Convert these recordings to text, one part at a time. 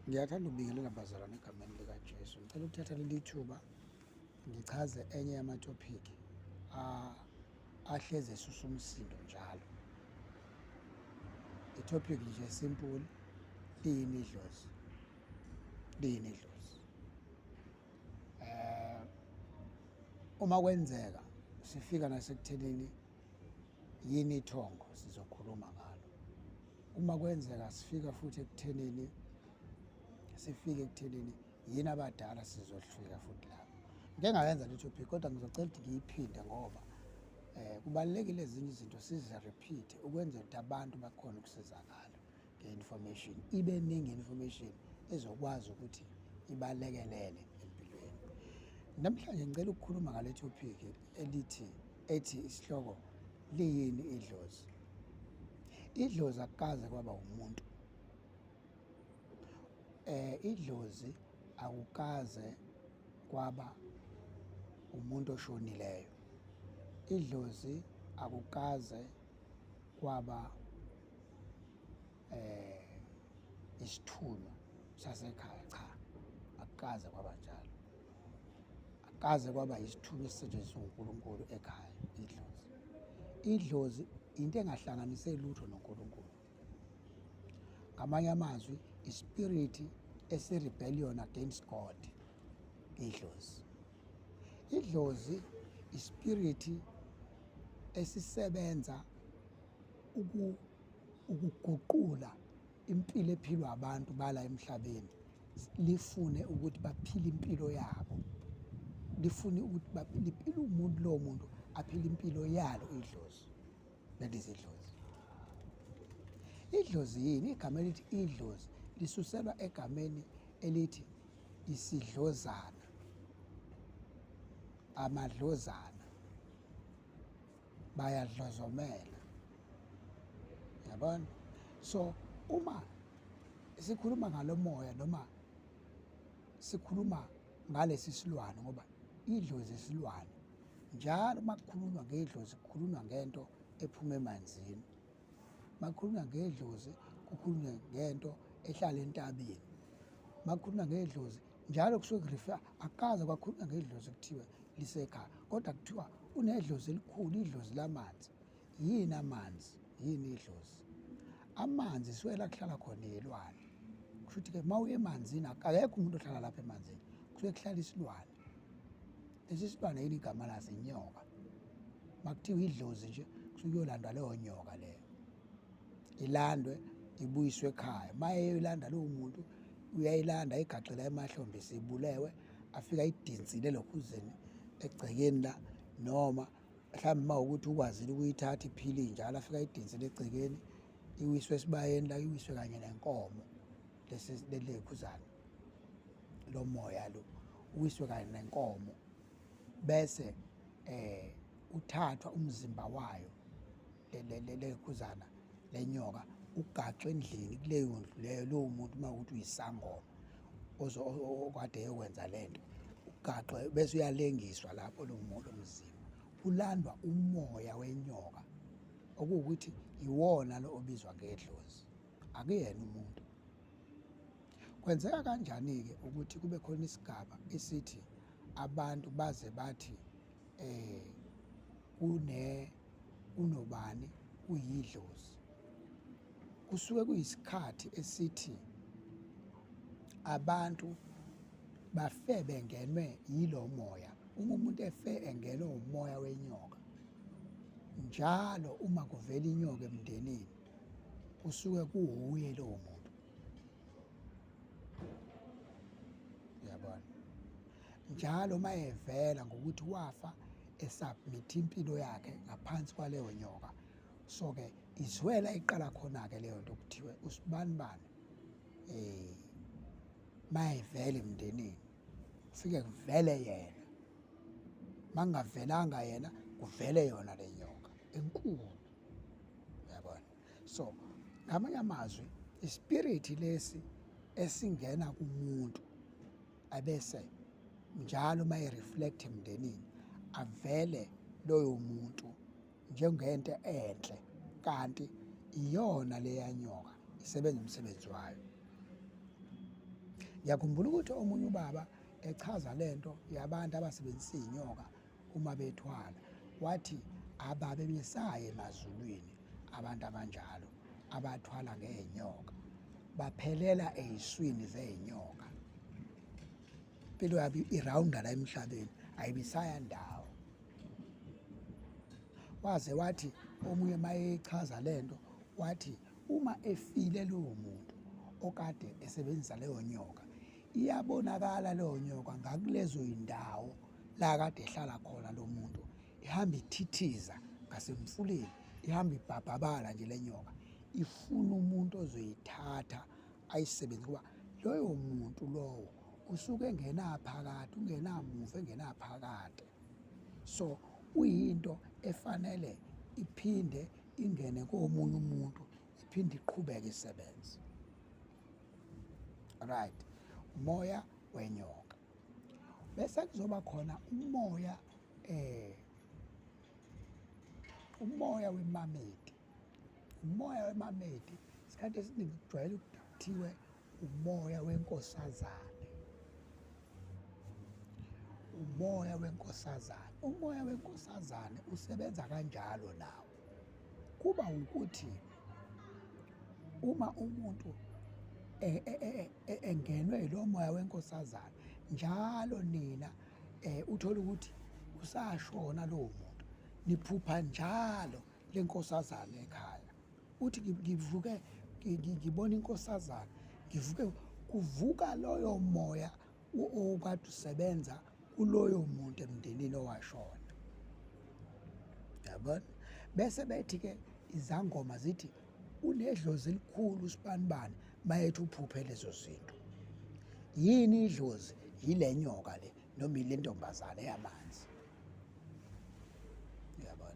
Ngiyathanda ukubingelela bazalwane egameni likaJesu. Ngicela ukuthatha leli thuba ngichaze enye yamatophiki ahleze esusa umsindo njalo. Itopic nje simple, liyini idlozi? Liyini idlozi? Uma kwenzeka sifika nasekuthenini yini ithongo, sizokhuluma ngalo. Uma kwenzeka sifika futhi ekuthenini yini abadala, sizofika futhi lapho. Ngike ngayenza le topic kodwa ngizocela ukuthi ngiyiphinde ngoba kubalulekile ezinye izinto sizi-repeat ukwenzela ukuthi abantu bakhone ukusizakala nge-information, ibe ningi information ezokwazi ukuthi ibalekelele empilweni. Namhlanje ngicela ukukhuluma ngale topic ethi isihloko, liyini idlozi? Idlozi akukaze kwaba umuntu. Idlozi akukaze kwaba umuntu oshonileyo. Idlozi akukaze kwaba isithunywa sasekhaya, cha, akukaze kwaba njalo. Akukaze kwaba isithunywa esisetshenziswa uNkulunkulu ekhaya, idlozi. Idlozi into engahlanganise lutho noNkulunkulu. Ngamanye amazwi, ispirit esi-rebellion against God, idlozi. Idlozi ispirithi esisebenza ukuguqula impilo ephilwa abantu bala emhlabeni, lifune ukuthi baphile impilo yabo, lifune ukuthi liphile umuntu, lowo muntu aphile impilo yalo idlozi. That is idlozi. Idlozi yini? Igama elithi idlozi lisuselwa egameni elithi isidlozana, amadlozana, bayadlozomela. Yabona? So uma sikhuluma ngalo moya noma sikhuluma ngalesi silwane, ngoba idlozi isilwane, njalo uma kukhulunywa ngedlozi kukhulunywa ngento ephuma emanzini. Uma kukhulunywa ngedlozi kukhulunywa ngento ehlala entabeni. Uma kukhulunywa ngedlozi njalo kusuke kurifa, akukaze kwakhulunywa ngedlozi kuthiwe lisekhaya, kodwa kuthiwa unedlozi elikhulu, idlozi lamanzi. Yini amanzi? Yini idlozi? Amanzi suke kuhlala khona iy'lwane. Kusho ukuthi-ke uma uye emanzini, akekho umuntu ohlala lapha emanzini, kusuke kuhlala isilwane. Lesi silwane yini igama laso? Inyoka. Uma kuthiwa idlozi nje kusuke kuyolandwa leyo nyoka leyo, ilandwe ibuyiswe ekhaya. Uma eyolanda lowo muntu, uyayilanda ayigaqela emahlombe, isibulewe, afike ayidinsile elokhuzeni egcekeni la, noma mhlawumbe uma ukuthi ukwazile ukuyithatha iphile injalo, afike ayidinsile egcekeni, iwiswe esibayeni la, iwiswe kanye nenkomo, lekhuzana lo moya lo, uwiswe kanye nenkomo, bese uthathwa umzimba wayo lekhuzana lenyoka, ugaxwe endlini kuleyo ndlu leyo, lowo muntu uma ukuthi uyisangoma okade eyokwenza lento, ugaxwe bese uyalengiswa lapho lo mzimba, ulandwa umoya wenyoka, okuwukuthi iwona lo obizwa ngedlozi, akuyena umuntu. Kwenzeka kanjani-ke ukuthi kube khona isigaba esithi abantu baze bathi unobani uyidlozi? Kusuke kuyisikhathi esithi abantu bafe bengenwe yilo moya. Uma umuntu efe engenwe umoya wenyoka, njalo uma kuvela inyoka emndenini, kusuke kuwuye lowo muntu. Uyabona? Njalo uma evela ngokuthi wafa esubmit impilo yakhe ngaphansi kwaleyo nyoka, so-ke izwela iqala khona-ke leyo nto kuthiwe usibanibani. Uma evela emndenini kufike kuvele yena, uma kungavelanga yena kuvele yona le nyoka enkulu. Uyabona? So ngamanye amazwi, ispirithi lesi esingena kumuntu abese njalo uma reflect emndenini, avele loyo muntu njengento enhle, kanti iyona leya nyoka isebenza umsebenzi wayo. Ngiyakhumbula ukuthi omunye ubaba echaza lento yabantu abasebenzisa iy'nyoka uma bethwala, wathi ababe besaya emazulwini abantu abanjalo abathwala ngey'nyoka, baphelela ey'swini zey'nyoka. Impilo yabo irawunda la emhlabeni, ayibisaya ndawo. Waze wathi omunye mayechaza lento, wathi uma efile lowo muntu okade esebenzisa leyo nyoka, iyabonakala leyo nyoka ngakulezo y'ndawo la kade ehlala khona lo muntu, ihamba ithithiza ngasemfuleni, ihamba ibhabhabala nje le nyoka, ifuna umuntu ozoyithatha ayisebenzise, kuba loyo muntu lowo usuke engenaphakade, ungenamuva, engenaphakade. So uyinto efanele iphinde ingene komunye umuntu, iphinde iqhubeke isebenze. Right, umoya wenyoka. Bese kuzoba khona umoya wemamedi. Umoya wemamedi isikhathi esiningi kujwayele ukuthiwe umoya wenkosazane. Umoya wenkosazane. Umoya wenkosazane usebenza kanjalo nawo. Kuba ukuthi uma umuntu engenwe ilo moya wenkosazane, njalo nina uthola ukuthi usashona lowo muntu, niphupha njalo lenkosazane ekhaya. Uthi ngivuke ngibona inkosazane, ngivuke, kuvuka loyo moya okade usebenza kuloyo muntu emndenini owashona. Yabona? Bese bethi-ke izangoma zithi unedlozi elikhulu usibanibani mayethi uphuphe lezo zinto. Yini idlozi? Yile nyoka le, noma ile ntombazane yamanzi. Yabona?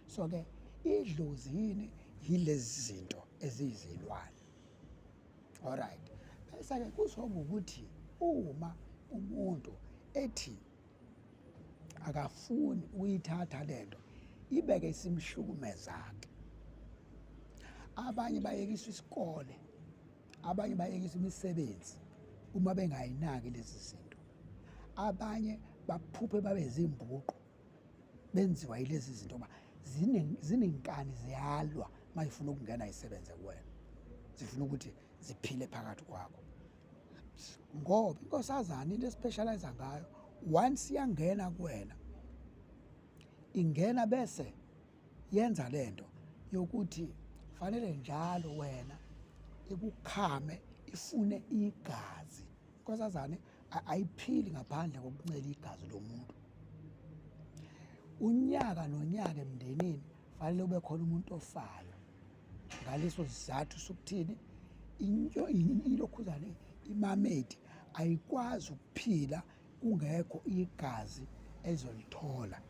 So-ke idlozi yini? Yilezi zinto eziyizilwane. Alright. Bese-ke kuzoba ukuthi uma umuntu ethi akafuni ukuyithatha lento, ibeke isimhlukumeza-ke. Abanye bayekiswa isikole, abanye bayekiswa imisebenzi uma bengayinaki lezi zinto. Abanye baphuphe babe zimbuqu benziwa yilezi zinto, ngoba zinenkani ziyalwa uma zifuna ukungena zisebenze kuwena, zifuna ukuthi ziphile phakathi kwakho. Ngoba inkosazane into especialize ngayo, once iyangena kuwena, ingena bese yenza lento yokuthi fanele njalo wena ikukhame, ifune igazi. Inkosazane ayiphili ngaphandle kokuncela igazi lomuntu. Unyaka nonyaka emndenini fanele kube khona umuntu ofayo. Ngaleso sizathu sokuthini, ilokhuzane, imamedi ayikwazi ukuphila kungekho igazi ezolithola.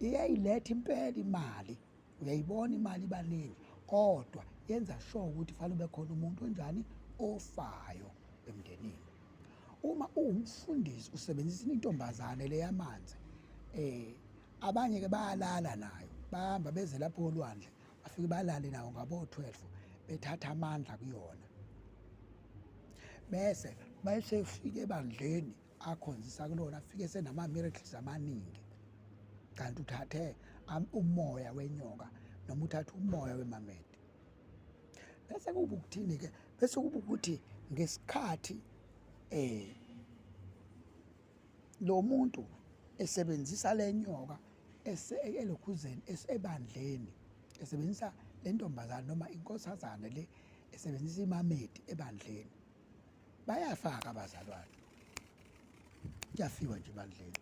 Iyayiletha impela imali, uyayibona imali ibaningi, kodwa yenza sure ukuthi fanele ube khona umuntu onjani, ofayo emndenini. Uma uwumfundisi usebenzisa intombazane le yamanzi, abanye-ke bayalala nayo, bahamba beze lapho olwandle, bafike balale nawo ngabo-12 bethatha amandla kuyona. Bese bayesefika ebandleni akhonzisa kulona, afike senama-miracles amaningi. Kanti uthathe umoya wenyoka noma uthathe umoya wemamedi. Bese kuba ukuthini-ke? Bese kuba ukuthi ngesikhathi lo muntu esebenzisa le nyoka elokhuzeni ebandleni, esebenzisa le ntombazane noma inkosazane le, esebenzisa imamedi ebandleni, bayafaka abazalwane, kuyafiwa nje ebandleni.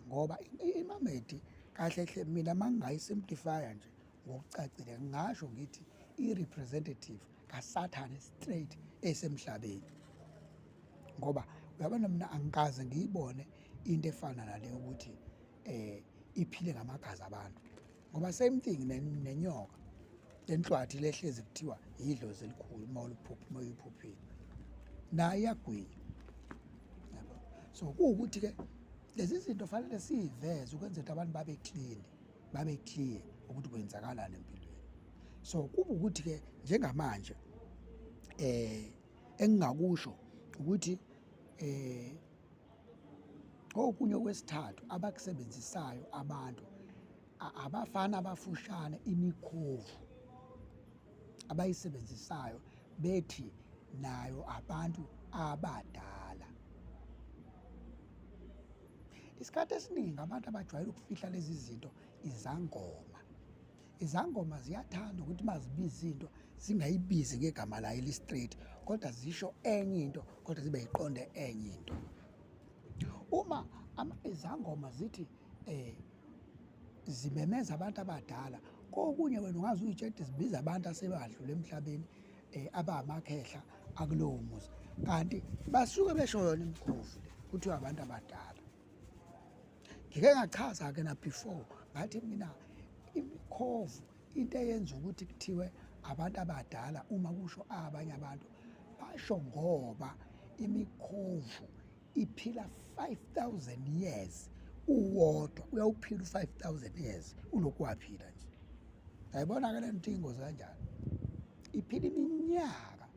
Ngoba imamedi kahle hle, mina mangingayisimplifya nje ngokucacile, ngingasho ngithi i-representative kaSathane straight esemhlabeni. Ngoba uyabona, mina angikaze ngiyibone into efana nale ukuthi iphile ngamagazi abantu. Ngoba same thing nenyoka, lenhlwathi lehlezi kuthiwa idlozi elikhulu uma uyiphuphile, nayo iyagwinya. Yabo? So kuwukuthi-ke lezi zinto fanele siyiveze ukwenzela ukuthi abantu babe clear ukuthi kwenzakalani empilweni. So kuba ukuthi-ke njengamanje engingakusho ukuthi okunye kwesithathu abakusebenzisayo abantu abafana abafushane imikhovu abayisebenzisayo bethi nayo abantu abadala. Isikhathi esiningi abantu abajwayele ukufihla lezi zinto izangoma ziyathanda ukuthi mazibiza into zingayibizi ngegama layo eli-straight, kodwa zisho enye into kodwa zibe yiqonde enye into. Uma izangoma zithi zimemeza abantu abadala, kokunye wena ungaze uyitshela ukuthi zibiza abantu asebadlula emhlabeni abamakhehla akulowo muzi, kanti basuke besho yona imikhovu le kuthiwa abantu abadala. Ngike ngachaza-ke na before ngathi mina imikhovu into eyenza ukuthi kuthiwe abantu abadala uma kusho abanye abantu basho ngoba imikhovu iphila 5,000 years uwodwa, uyawuphila u-5,000 years ulokhu waphila nje. Yayibona-ke le nto iyingozi kanjani? Iphila iphila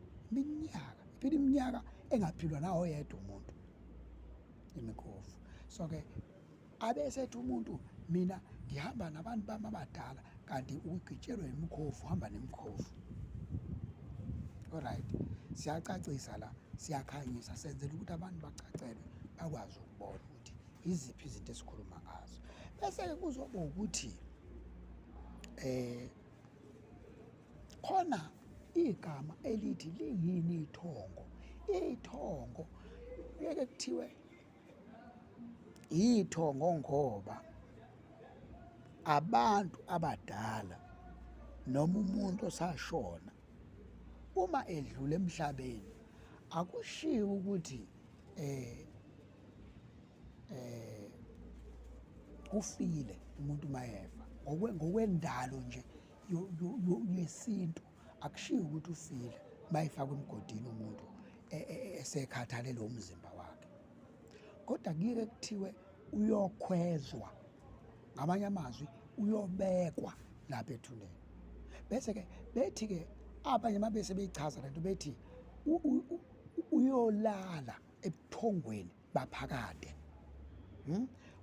iminyaka engaphilwa nawo yedwa umuntu imikhovu. So-ke abesethi umuntu mina ngihamba nabantu bami abadala, kanti ugitshelwe imikhovu, uhamba nemikhovu. Alright, siyacacisa la, siyakhanyisa, senzela ukuthi abantu bacacelwe bakwazi ukubona ukuthi yiziphi izinto esikhuluma ngazo. Bese-ke kuzoba ukuthi khona igama elithi liyini ithongo. Ithongo kuyeke kuthiwe ithongo ngoba abantu abadala noma umuntu osashona uma edlula emhlabeni akushiwo ukuthi ufile umuntu mayefa ngokwendalo nje yesintu, akushiwo ukuthi ufile mayefakwa emgodini umuntu esekhathalele umzimba wakhe, kodwa kuyeke kuthiwe uyokhwezwa, ngamanye amazwi uyobekwa lapha ethuneni. Bese-ke bethi-ke abanye uma bese beyichaza lento bethi uyolala ebuthongweni baphakade.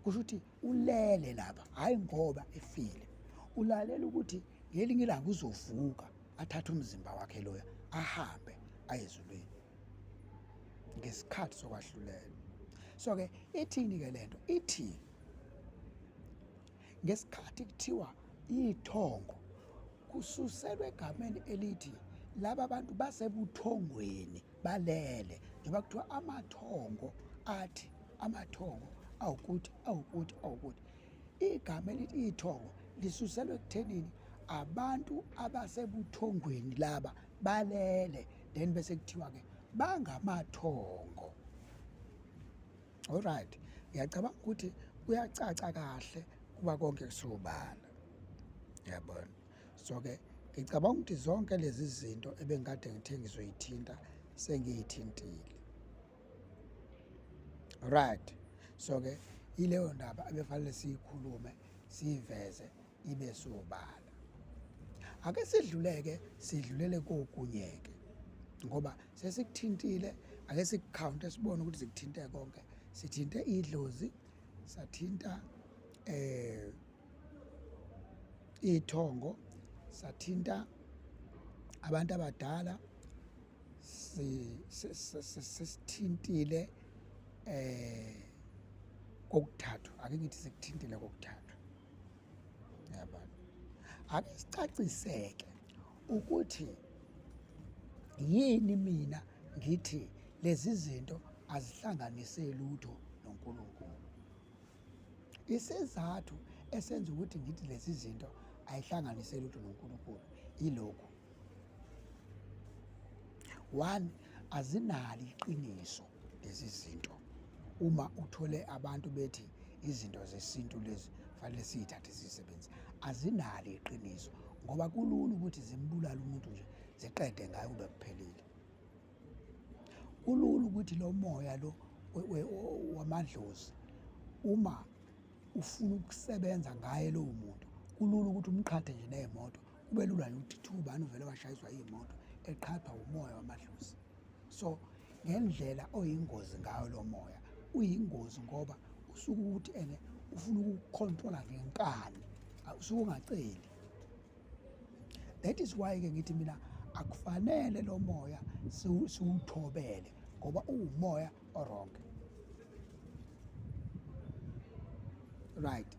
Kusho ukuthi ulele lapha, hhayi ngoba efile, ulalela ukuthi ngelinye ilanga uzovuka athathe umzimba wakhe loya ahambe aye ezulwini ngesikhathi sokwahlulela. So-ke ithini-ke lento? Ithi ngesikhathi kuthiwa ithongo kususelwe egameni elithi laba bantu basebuthongweni balele, njengoba kuthiwa amathongo athi amathongo awukuthi. Igama elithi ithongo lisuselwe ekuthenini abantu abasebuthongweni laba balele, then bese kuthiwa-ke bangamathongo. Alright, ngiyacabanga ukuthi kuyacaca kahle kuba konke kusobala, yabona. So-ke ngicabanga ukuthi zonke lezi zinto ebengikade ngithe ngizoyithinta sengiyithintile. Right, so-ke ileyo ndaba ebefanele siyikhulume siyiveze ibe sobala. Ake sidlulele kokunye-ke ngoba sesikuthintile, ake sikukhawunte sibone ukuthi sikuthinte konke. Sithinte idlozi, sathinta ithongo, sathinta abantu abadala, sesithintile kokuthathu. Ake ngithi sekuthintile kokuthathu, yabona. Ake sicaciseke ukuthi yini mina ngithi lezi zinto azihlanganise lutho noNkulunkulu. Isizathu esenza ukuthi ngithi lezi zinto ayihlanganise lutho noNkulunkulu ilokhu: 1, azinalo iqiniso lezi zinto. Uma uthole abantu bethi izinto zesintu lezi fanele siyithathe sizisebenze, azinalo iqiniso ngoba kulula ukuthi zimbulale umuntu nje ziqede ngayo kube kuphelile. Kulula ukuthi lo moya lo wamadlozi uma ufuna ukusebenza ngaye lowo muntu, kulula ukuthi umqhathe nje ney'moto, kube lula nje ukuthi ubani uvele washayiswa iy'moto eqhathwa umoya wamadlozi. So ngendlela oyingozi ngayo lo moya uyingozi ngoba usuke ukuthi ene ufuna ukukontrola ngenkani, usuke ungaceli. That is why ke ngithi mina akufanele lo moya siwuthobele ngoba uwumoya oronke. Right.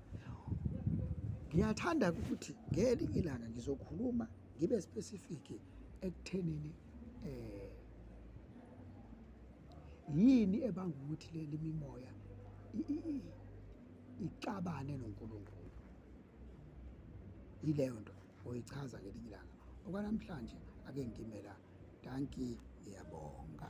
Ngiyathanda ukuthi ngelinye ilanga ngizokhuluma ngibe specific ekuthenini yini ebanga ukuthi leli mimoya ixabane noNkulunkulu. Yileyo nto oyichaza ngelinye ilanga. Okwanamhlanje ake ngime la. Danki, ngiyabonga.